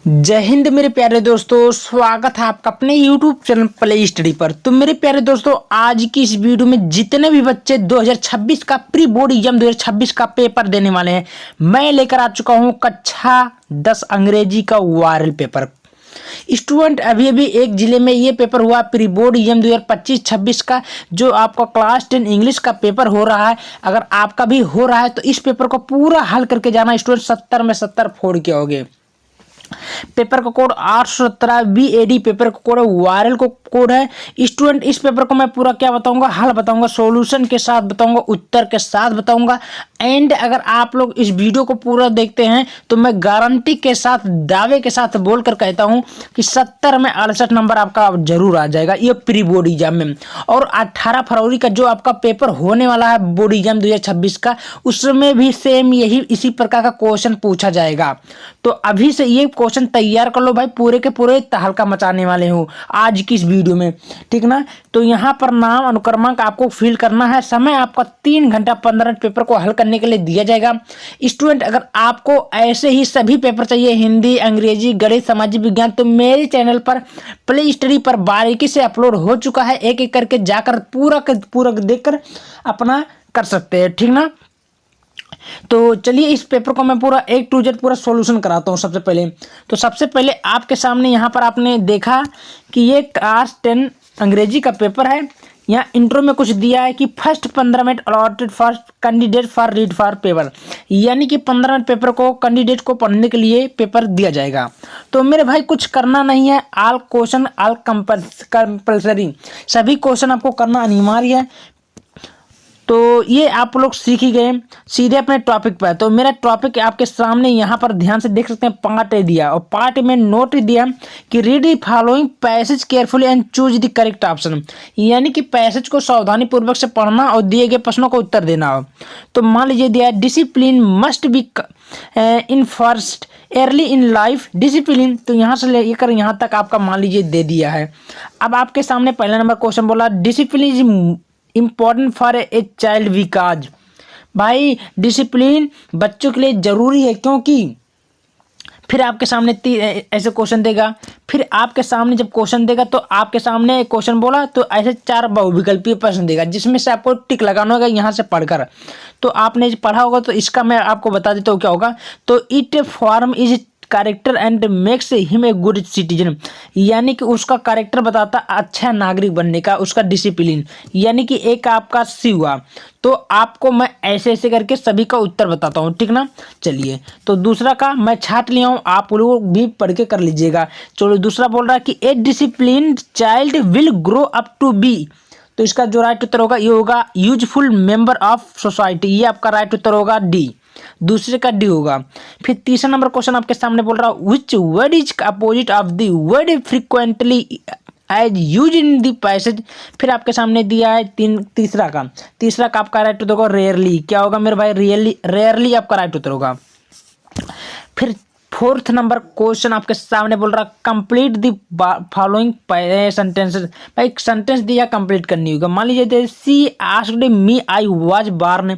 जय हिंद मेरे प्यारे दोस्तों, स्वागत है आपका अपने YouTube चैनल प्ले स्टडी पर। तो मेरे प्यारे दोस्तों, आज की इस वीडियो में जितने भी बच्चे 2026 का प्री बोर्ड एग्जाम 2026 का पेपर देने वाले हैं, मैं लेकर आ चुका हूं कक्षा 10 अंग्रेजी का वायरल पेपर। स्टूडेंट, अभी अभी एक जिले में ये पेपर हुआ प्री बोर्ड एग्जाम 2025-26 का, जो आपका क्लास 10 इंग्लिश का पेपर हो रहा है। अगर आपका भी हो रहा है तो इस पेपर को पूरा हल करके जाना स्टूडेंट। 70 में 70 फोड़ के आओगे। पेपर का कोड 817 BAD पेपर का कोड है, वायरल को कोड है स्टूडेंट। इस पेपर को मैं पूरा क्या बताऊंगा, हल बताऊंगा, सॉल्यूशन के साथ बताऊंगा, उत्तर के साथ बताऊंगा। एंड अगर आप लोग इस वीडियो को पूरा देखते हैं तो मैं गारंटी के साथ, दावे के साथ बोलकर कहता हूं कि 70 में 68 नंबर आपका जरूर आ जाएगा ये प्री बोर्ड एग्जाम में। और 18 फरवरी का जो आपका पेपर होने वाला है बोर्ड एग्जाम 2026 का, उसमें भी सेम यही इसी प्रकार का क्वेश्चन पूछा जाएगा। तो अभी से ये क्वेश्चन तैयार कर लो भाई, पूरे के पूरे तहलका मचाने वाले हो आज की इस वीडियो में, ठीक ना। तो यहाँ पर नाम अनुक्रमांक आपको फिल करना है। समय आपका 3 घंटा 15 मिनट पेपर को हल करने के लिए दिया जाएगा। स्टूडेंट, अगर आपको ऐसे ही सभी पेपर चाहिए, हिंदी, अंग्रेजी, गणित, सामाजिक विज्ञान, तो मेरे चैनल पर प्ले स्टडी पर बारीकी से अपलोड हो चुका है। एक एक करके जाकर पूरा देखकर अपना कर सकते हैं, ठीक ना। तो चलिए इस पेपर को मैं पूरा A to Z पूरा सॉल्यूशन कराता हूँ। सबसे पहले आपके सामने यहाँ पर आपने देखा कि ये क्लास 10 अंग्रेजी का पेपर है। यहाँ इंट्रो में कुछ दिया है कि first 15 minute allotted first candidate for read for paper, यानी कि 15 मिनट पेपर को कैंडिडेट को पढ़ने के लिए पेपर दिया जाएगा। तो मेरे भाई कुछ करना नहीं है, ऑल क्वेश्चन ऑल कंपल्सरी, सभी क्वेश्चन आपको करना अनिवार्य है। तो ये आप लोग सीख ही गए, सीधे अपने टॉपिक पर। तो मेरा टॉपिक आपके सामने यहाँ पर ध्यान से देख सकते हैं, पार्ट ए दिया और पार्ट में नोट दिया कि read the following passage carefully and choose the correct option, यानी कि पैसेज को सावधानी पूर्वक से पढ़ना और दिए गए प्रश्नों को उत्तर देना हो। तो मान लीजिए दिया है discipline must be in first early in life discipline, तो यहाँ से लेकर यहाँ तक आपका मान लीजिए दे दिया है। अब आपके सामने पहला नंबर क्वेश्चन बोला discipline is important for a child because, भाई डिसिप्लिन बच्चों के लिए जरूरी है क्योंकि। फिर आपके सामने ऐसे क्वेश्चन देगा, फिर आपके सामने जब क्वेश्चन देगा तो आपके सामने क्वेश्चन बोला तो ऐसे 4 बहुविकल्पीय प्रश्न देगा, जिसमें से आपको टिक लगाना होगा यहाँ से पढ़कर। तो आपने पढ़ा होगा तो इसका मैं आपको बता देता हूँ क्या होगा। तो it form is character and makes him a good citizen, यानी कि उसका कैरेक्टर बताता अच्छा नागरिक बनने का, उसका डिसिप्लिन, यानी कि एक आपका सी हुआ। तो आपको मैं ऐसे ऐसे करके सभी का उत्तर बताता हूँ, ठीक ना। चलिए, तो दूसरा का मैं छाट लिया हूँ, आप लोग भी पढ़ के कर लीजिएगा। चलो, दूसरा बोल रहा है कि a discipline child will grow up to be, तो इसका जो राइट उत्तर होगा ये होगा यूजफुल मेंबर ऑफ सोसाइटी, ये आपका राइट उत्तर होगा डी, दूसरे का डी होगा। फिर तीसरा नंबर क्वेश्चन आपके सामने बोल रहा है which word is opposite of the word frequently as use in the passage. फिर आपके सामने दिया है तीसरा का आपका राइट उत्तर होगा रेयरली, क्या होगा मेरे भाई, रेयरली आपका राइट उत्तर होगा। फिर फोर्थ नंबर क्वेश्चन आपके सामने बोल रहा कंप्लीट द फॉलोइंग सेंटेंसेस, भाई एक सेंटेंस दिया कंप्लीट करनी होगा। मान लीजिए she asked me I was born,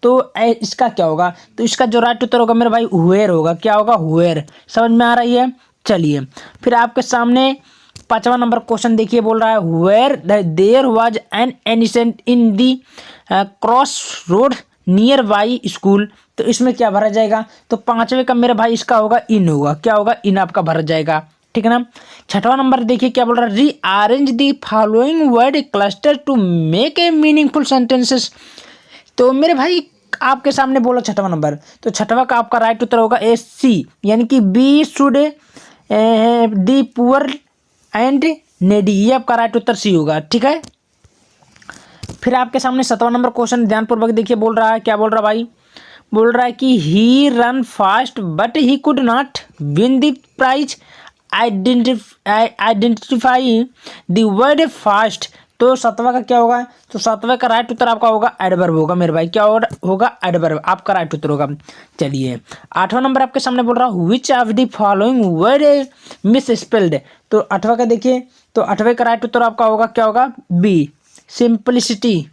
तो इसका क्या होगा, तो इसका जो राइट उत्तर होगा मेरे भाई वेयर होगा, क्या होगा वेयर। समझ में आ रही है। चलिए, फिर आपके सामने 5वां नंबर क्वेश्चन देखिए, बोल रहा है where there was an accident in the cross road near by school, तो इसमें क्या भरा जाएगा, तो 5वें का मेरे भाई इसका होगा इन होगा, क्या होगा इन आपका भरा जाएगा, ठीक है ना। 6वां नंबर देखिए क्या बोल रहा है rearrange the following word cluster to make a meaningful sentences, तो मेरे भाई आपके सामने बोला 6वां नंबर, तो 6वां का आपका राइट उत्तर होगा ए सी, यानी कि B should the poor and needy, ये आपका राइट उत्तर सी होगा, ठीक है। फिर आपके सामने 7वां नंबर क्वेश्चन ध्यानपूर्वक देखिए, बोल रहा है क्या बोल रहा है भाई, बोल रहा है कि he run fast but he could not win the prize identify the word fast, तो 7वां का क्या होगा, तो 7वें का राइट उत्तर आपका होगा एडवर्ब होगा मेरे भाई, क्या होगा एडवर्ब, आपका राइट उत्तर होगा। चलिए, 8वां नंबर आपके सामने बोल रहा है which of the following word miss spelled, तो 8वां का देखिए, तो 8वें का राइट उत्तर आपका होगा क्या होगा बी सिंपलिसिटी,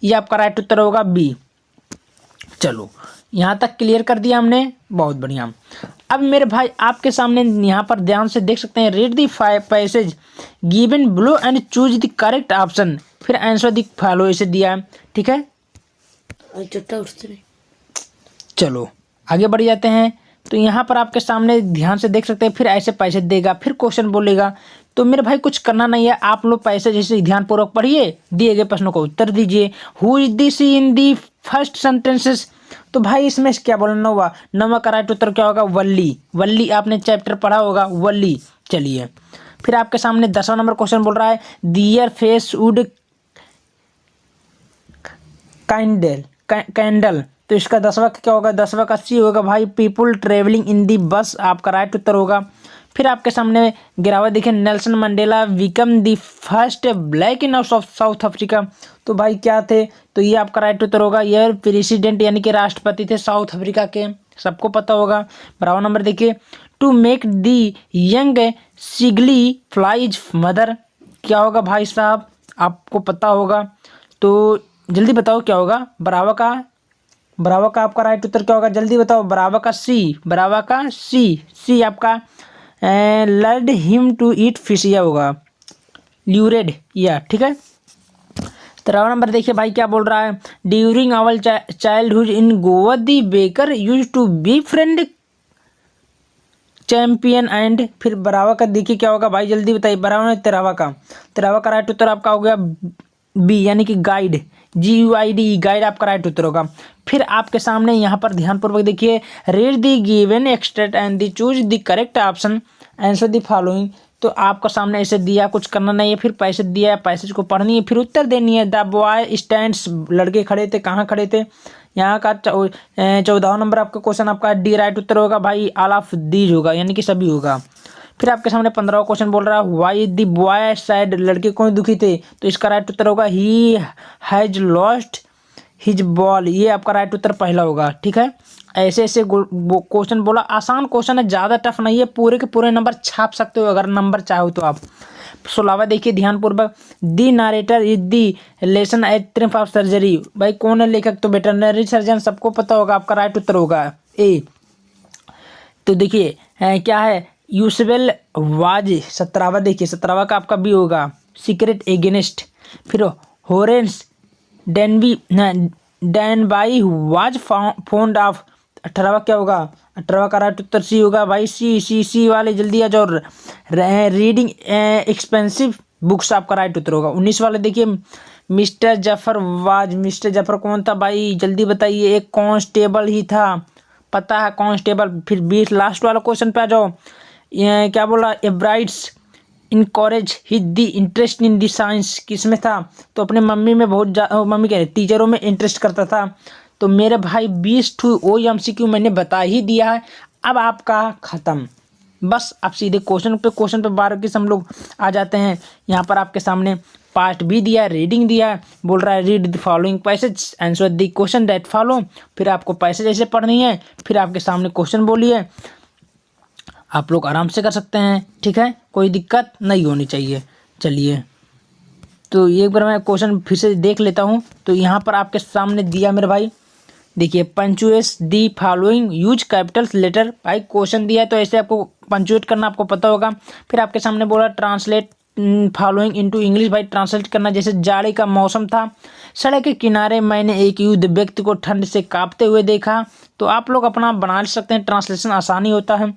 ये आपका राइट उत्तर होगा बी। चलो, यहाँ तक क्लियर कर दिया हमने, बहुत बढ़िया। अब मेरे भाई आपके सामने यहाँ पर ध्यान से देख सकते हैं, read the passage given below and choose the correct option, फिर आंसर दी फॉलो ऐसे दिया है, ठीक है। चलो आगे बढ़ जाते हैं। तो यहाँ पर आपके सामने ध्यान से देख सकते हैं, फिर ऐसे पैसे देगा, फिर क्वेश्चन बोलेगा। तो मेरे भाई कुछ करना नहीं है, आप लोग पैसे जैसे ध्यानपूर्वक पढ़िए, दिए गए प्रश्नों का उत्तर दीजिए। Who is this in the first sentences, तो भाई इसमें क्या बोलना हुआ, नवा का राइट उत्तर क्या होगा, वल्ली। वल्ली आपने चैप्टर पढ़ा होगा, वल्ली। चलिए फिर आपके सामने 10वां नंबर क्वेश्चन बोल रहा है, दियर फेस वुड कैंडल, तो इसका 10वां क्या होगा, 10वां का सी होगा भाई, पीपुल ट्रेवलिंग इन दी बस, आपका राइट उत्तर होगा। फिर आपके सामने गिरावट देखिए, Nelson Mandela become the first black in south Africa, तो भाई क्या थे, तो ये आपका राइट उत्तर होगा, ये प्रेसिडेंट यानी कि राष्ट्रपति थे साउथ अफ्रीका के, सबको पता होगा। 12वां नंबर देखिए, to make the young singly flies mother, क्या होगा भाई साहब, आपको पता होगा, तो जल्दी बताओ क्या होगा, बराबर का आपका राइट उत्तर क्या होगा, जल्दी बताओ, बराबर का सी आपका lured him to eat fish, या होगा ल्यूरेड, या ठीक है। 13वां नंबर देखिए भाई क्या बोल रहा है, during our childhood in Goa the baker use to be friend champion and, फिर बराबर का देखिए क्या होगा भाई, जल्दी बताइए, बराबर 13वां का राइट उत्तर आपका हो गया बी, यानी कि गाइड, GUID, गाइड आपका राइट उत्तर होगा। फिर आपके सामने यहाँ पर ध्यानपूर्वक देखिए, read the given extract and the choose the correct option, answer the following, तो आपको सामने ऐसे दिया, कुछ करना नहीं है, फिर पैसे दिया है, पैसेज को पढ़नी है, फिर उत्तर देनी है। द बॉय स्टैंड्स, लड़के खड़े थे, कहाँ खड़े थे, यहाँ का 14वां नंबर आपका क्वेश्चन आपका डी राइट उत्तर होगा भाई, ऑल ऑफ दीज होगा, यानी कि सभी होगा। फिर आपके सामने 15वां क्वेश्चन बोल रहा है, व्हाई द बॉय सैड, लड़के कौन दुखी थे, तो इसका राइट उत्तर होगा he has lost his ball, ये आपका राइट उत्तर पहला होगा, ठीक है। ऐसे ऐसे क्वेश्चन बोला, आसान क्वेश्चन है, ज़्यादा टफ नहीं है, पूरे के पूरे नंबर छाप सकते हो अगर नंबर चाहो तो आप। 16वां देखिए ध्यानपूर्वक, the narrator is the lesson at triumph of surgery, भाई कौन है लेखक, तो वेटरनरी सर्जन, सबको पता होगा, आपका राइट उत्तर होगा ए। तो देखिए क्या है, यूसवेल वाज, 17वां देखिए, 17वां का आपका बी होगा, सीक्रेट एगेनिस्ट। फिर होरेंस डैनबाई वाज फॉन्ड ऑफ, 18वां क्या होगा, 18वां का राइट उत्तर सी होगा भाई, सी वाले जल्दी आ जाओ, रीडिंग एक्सपेंसिव बुक्स आपका राइट उत्तर होगा। 19 वाले देखिए, मिस्टर जफर कौन था भाई, जल्दी बताइए, एक कांस्टेबल ही था, पता है कांस्टेबल। फिर 20 लास्ट वाला क्वेश्चन पे आ जाओ, ये क्या बोला, abrides encourage his the interest in the science, किसमें था, तो अपने मम्मी में बहुत मम्मी कह रहे टीचरों में इंटरेस्ट करता था। तो मेरे भाई 20 OMCQ मैंने बता ही दिया है, अब आपका ख़त्म, बस आप सीधे क्वेश्चन पे 12 हम लोग आ जाते हैं। यहाँ पर आपके सामने पास्ट भी दिया है, रीडिंग दिया है, बोल रहा है read the following passage answer the question that follow, फिर आपको पैसेज ऐसे पढ़नी है, फिर आपके सामने क्वेश्चन बोलिए, आप लोग आराम से कर सकते हैं, ठीक है, कोई दिक्कत नहीं होनी चाहिए। चलिए तो एक बार मैं क्वेश्चन फिर से देख लेता हूँ। तो यहाँ पर आपके सामने दिया मेरे भाई, देखिए punctuate the following use capitals letter, भाई क्वेश्चन दिया है तो ऐसे आपको पंचुएट करना आपको पता होगा। फिर आपके सामने बोला ट्रांसलेट फॉलोइंग इनटू इंग्लिश, भाई ट्रांसलेट करना, जैसे जाड़े का मौसम था, सड़क के किनारे मैंने एक युद्ध व्यक्ति को ठंड से कांपते हुए देखा, तो आप लोग अपना बना सकते हैं, ट्रांसलेशन आसानी होता है।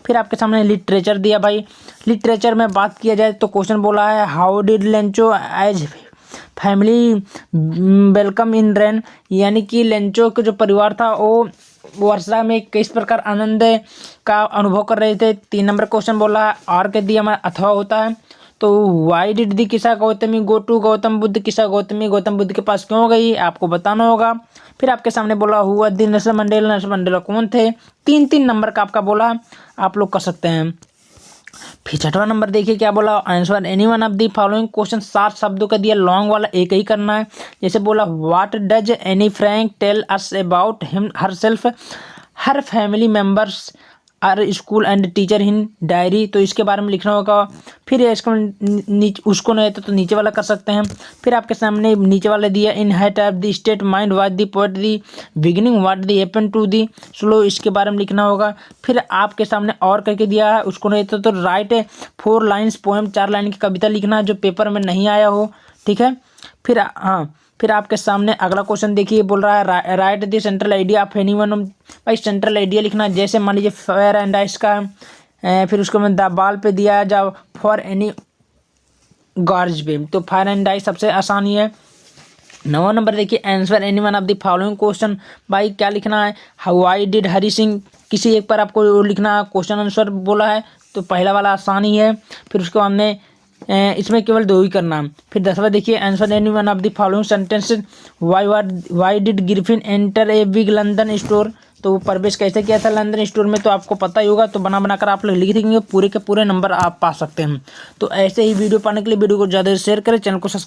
फिर आपके सामने लिटरेचर दिया, भाई लिटरेचर में बात किया जाए तो क्वेश्चन बोला है how did Lencho as family welcome in rain, यानी कि लेंचो के जो परिवार था वो वर्षा में किस प्रकार आनंद का अनुभव कर रहे थे। 3 नंबर क्वेश्चन बोला है आर के दिया हमारा अथवा होता है, तो वाई डिड दी किसा गौतमी गो टू गौतम बुद्ध, किसा गौतमी गौतम बुद्ध के पास क्यों गई, आपको बताना होगा। फिर आपके सामने बोला हुआ दिन नेल्सन मंडेला कौन थे, 3 नंबर का आपका बोला, आप लोग कर सकते हैं। फिर 6वां नंबर देखिए क्या बोला, answer any one of the following question, 7 शब्दों का दिया, लॉन्ग वाला एक ही करना है। जैसे बोला what does Anne Frank tell us about him herself, her family members are school and teacher in diary, तो इसके बारे में लिखना होगा। फिर इसको नीचे उसको नहीं तो नीचे वाला कर सकते हैं। फिर आपके सामने नीचे वाला दिया in height of the state mind what the poet the beginning what the happen to the slow, इसके बारे में लिखना होगा। फिर आपके सामने और करके दिया है, उसको नहीं तो राइट 4 लाइन्स पोएम, 4 लाइन की कविता लिखना है जो पेपर में नहीं आया हो, ठीक है। फिर फिर आपके सामने अगला क्वेश्चन देखिए, बोल रहा है right the central idea of anyone. भाई सेंट्रल आइडिया लिखना है, जैसे मान लीजिए फायर एंड आइस का, फिर उसको मैं द बॉल पे दिया जाओ फॉर एनी गार्ज पे, तो फायर एंड आइस सबसे आसानी है। 9वां नंबर देखिए, answer any one of the following question. भाई क्या लिखना है, व्हाई डिड हरी सिंह, किसी एक पर आपको लिखना है, क्वेश्चन आंसर बोला है तो पहला वाला आसानी है। फिर उसके बाद में इसमें केवल 2 ही करना। फिर 10वां देखिए, answer any one of the following sentence, why did Griffin enter a big London store, तो वो प्रवेश कैसे किया था लंदन स्टोर में, तो आपको पता ही होगा। तो बना बनाकर आप लोग लिख देंगे, पूरे के पूरे नंबर आप पा सकते हैं। तो ऐसे ही वीडियो पाने के लिए वीडियो को ज़्यादा शेयर करें, चैनल को सब्सक्राइब